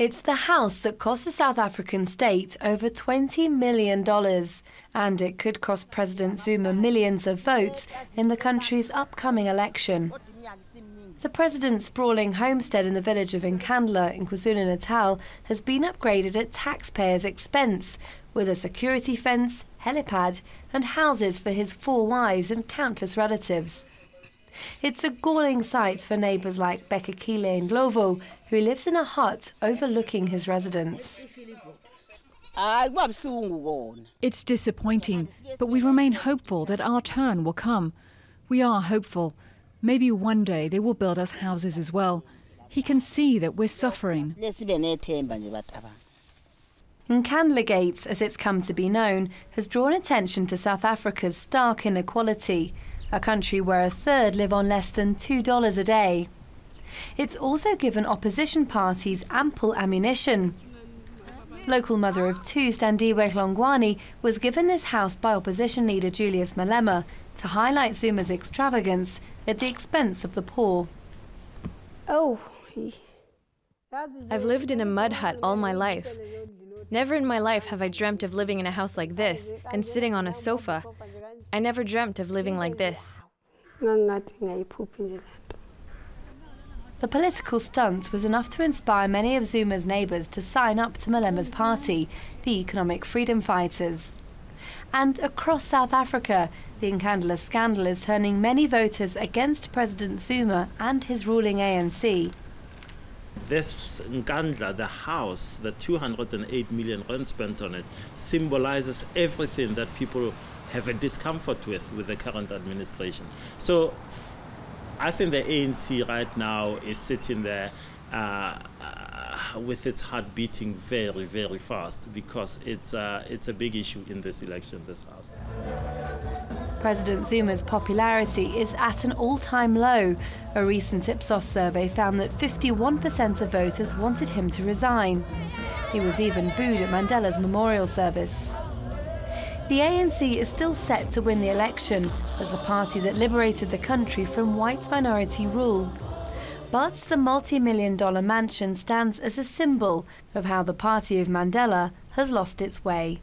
It's the house that cost the South African state over $20 million, and it could cost President Zuma millions of votes in the country's upcoming election. The president's sprawling homestead in the village of Nkandla in KwaZulu-Natal has been upgraded at taxpayers' expense, with a security fence, helipad and houses for his 4 wives and countless relatives. It's a galling sight for neighbours like Bekakile Ndlovu, who lives in a hut overlooking his residence. It's disappointing, but we remain hopeful that our turn will come. We are hopeful. Maybe one day they will build us houses as well. He can see that we're suffering. Nkandla Gate, as it's come to be known, has drawn attention to South Africa's stark inequality, a country where a third live on less than $2 a day. It's also given opposition parties ample ammunition. Local mother of 2, Standiwe Hlongwane, was given this house by opposition leader Julius Malema to highlight Zuma's extravagance at the expense of the poor. I've lived in a mud hut all my life. Never in my life have I dreamt of living in a house like this and sitting on a sofa. I never dreamt of living like this. The political stunt was enough to inspire many of Zuma's neighbours to sign up to Malema's party, the Economic Freedom Fighters. And across South Africa, the Nkandla scandal is turning many voters against President Zuma and his ruling ANC. This Nkandla, the house, the 208 million rand spent on it, symbolizes everything that people have a discomfort with the current administration. So I think the ANC right now is sitting there with its heart beating very, very fast, because it's a big issue in this election, this house. President Zuma's popularity is at an all-time low. A recent Ipsos survey found that 51% of voters wanted him to resign. He was even booed at Mandela's memorial service. The ANC is still set to win the election as the party that liberated the country from white minority rule. But the multi-million-dollar mansion stands as a symbol of how the party of Mandela has lost its way.